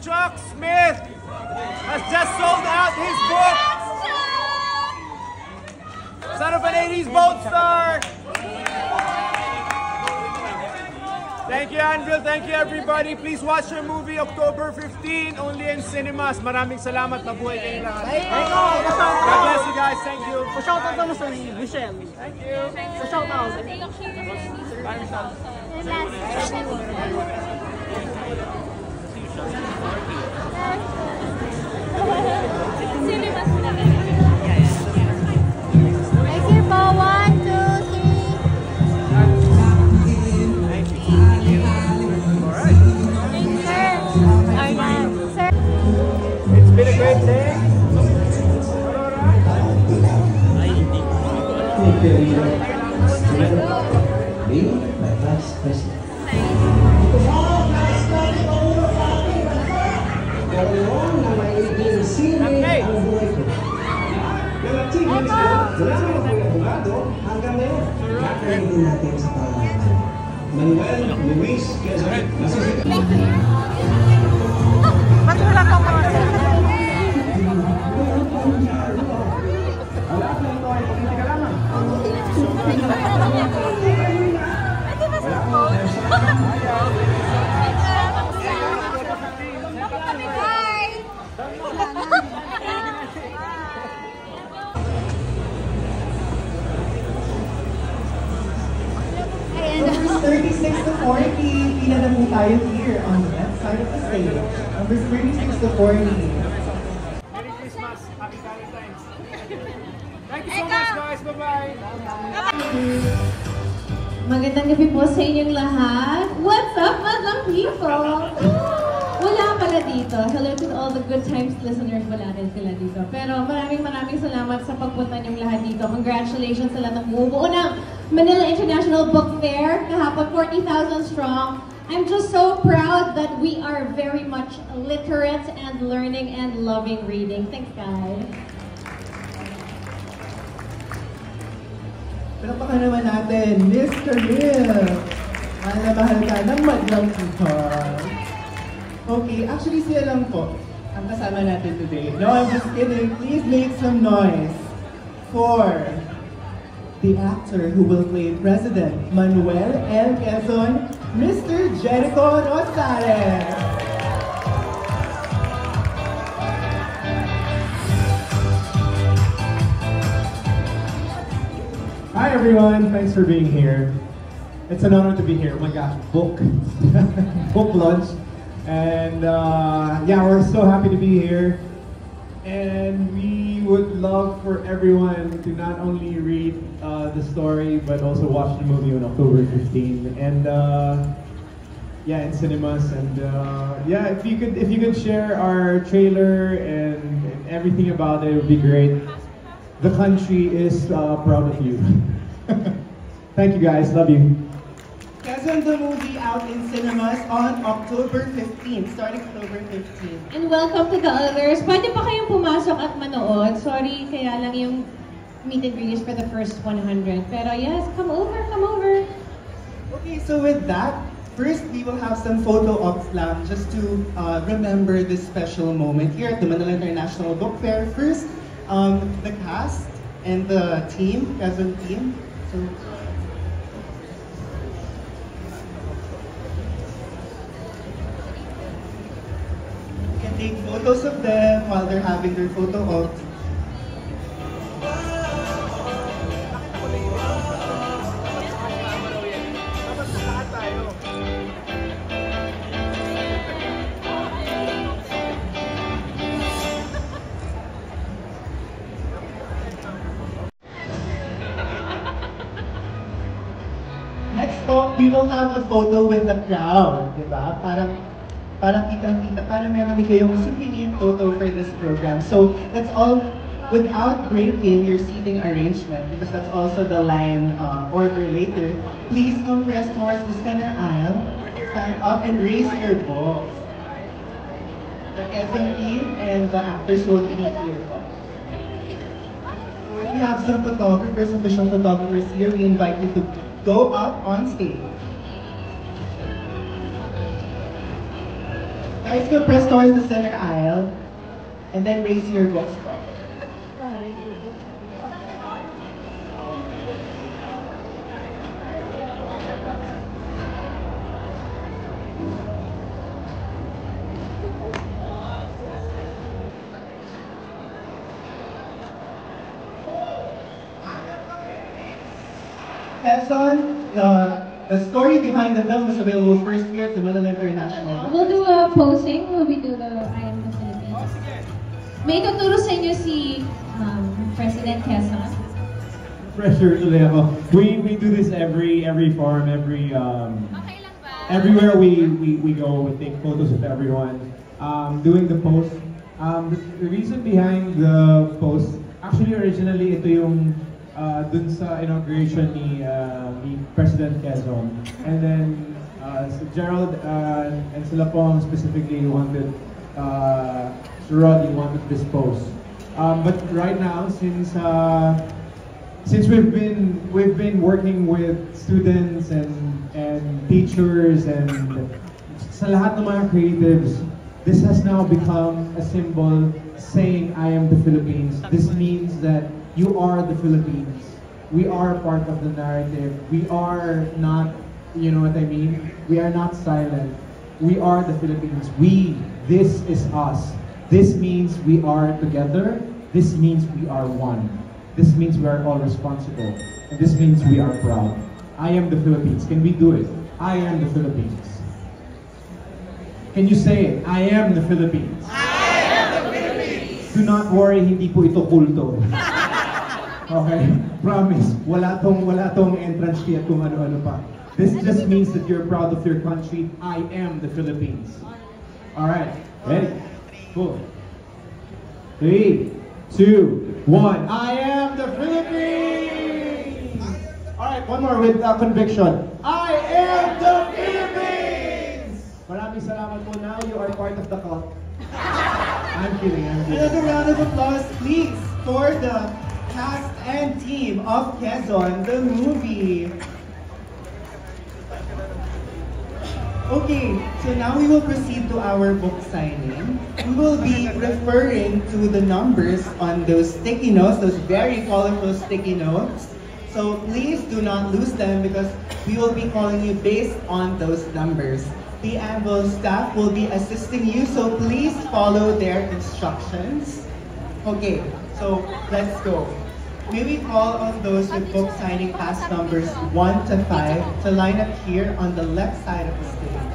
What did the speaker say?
Chuck Smith has just sold out his book, Son of an 80s Boat Star. Thank you, Anvil. Thank you, everybody. Please watch your movie October 15, only in cinemas. Maraming salamat. Mabuhay kayong lahat. God bless you guys. Thank you. Shoutout naman sa Michelle. Thank you. Shoutout. Bye, Michelle. Right here po. 1, 2, 3. Sir. It's been a great day. My vice president. Manuel Luis Quezon. Ba't wala kang mga Numbers 36 to 40, pila na po tayo here on the left side of the stage. Numbers 36 to 40. Merry Christmas. Happy Valentine's. Thank you so much, guys. Bye-bye. Magandang gabi po sa inyong lahat. What's up, madlang people? Wala pala dito. Hello to all the Good Times listeners. Wala rin sila dito. Pero maraming salamat sa pagpunta niyong lahat dito. Congratulations sa lahat ng bumubuo ng Manila International Book Fair. Kahapon 40,000 strong. I'm just so proud that we are very much literate and learning and loving reading. Thanks, guys. Pinapakan naman natin, Mr. Will. Mahal na mahal ka ng madlang people. Okay, actually sila lang po ang kasama natin today. No, I'm just kidding. Please make some noise for the actor who will play President Manuel L. Quezon, Mr. Jericho Rosales. Hi everyone, thanks for being here. It's an honor to be here. Oh my gosh, book launch. And yeah, we're so happy to be here. And we would love for everyone to not only read the story, but also watch the movie on October 15. And yeah, in cinemas. And yeah, if you could share our trailer and everything about it, it would be great. The country is proud of you. Thank you guys, love you. Quezon, the movie out in cinemas on October 15, starting October 15. And welcome to the others. Pwede pa kayong pumasok at manood. Sorry, kaya lang yung meet and greet is for the first 100. Pero yes, come over, come over. Okay, so with that, first we will have some photo ops lang just to remember this special moment here at the Manila International Book Fair. First, the cast and the team, Quezon team. So, you can take photos of them while they're having their photo ops. Next po, we will have a photo with the crowd, di ba? Parang kitang-kita, parang meron kayong souvenir photo for this program. So, that's all without breaking your seating arrangement, because that's also the line order later. Please come rest towards the center aisle, stand up and raise your books. The Quezon team and the actors will be here po. We have some photographers, official photographers here. We invite you to go up on stage. Guys, go press towards the center aisle and then raise your books. Quezon, the story behind the film is available first year at the Manila International. We'll do a posing. We'll be do the I Am the Philippines. May tuturo sa inyo si President Quezon. Pressure tuloy ako. We do this every forum, everywhere we go, we take photos of everyone. Doing the post. The reason behind the post, actually originally ito yung dun sa inauguration ni President Quezon. And then so Gerald and sila Pong specifically wanted, Roddy wanted this post. But right now, since we've been working with students and teachers and sa lahat ng mga creatives, this has now become a symbol saying I am the Philippines. This means that you are the Philippines. We are part of the narrative. We are not, you know what I mean? We are not silent. We are the Philippines. This is us. This means we are together. This means we are one. This means we are all responsible. And this means we are proud. I am the Philippines. Can we do it? I am the Philippines. Can you say it? I am the Philippines. I am the Philippines. Do not worry, hindi po ito kulto. Okay? Promise. Wala tong entrance fee at kung ano-ano pa. This just means that you're proud of your country. I am the Philippines. Alright. Ready? Cool. 3, 2, 1. I am the Philippines! Alright, one more with conviction. I am the Philippines! Maraming salamat po. Now you are part of the cult. I'm kidding. Another round of applause, please, for the cast and team of Quezon, the movie. Okay, so now we will proceed to our book signing. We will be referring to the numbers on those sticky notes, those very colorful sticky notes. So please do not lose them because we will be calling you based on those numbers. The Anvil staff will be assisting you, so please follow their instructions. Okay, so let's go. May we call on those with book signing pass numbers 1 to 5 to line up here on the left side of the stage.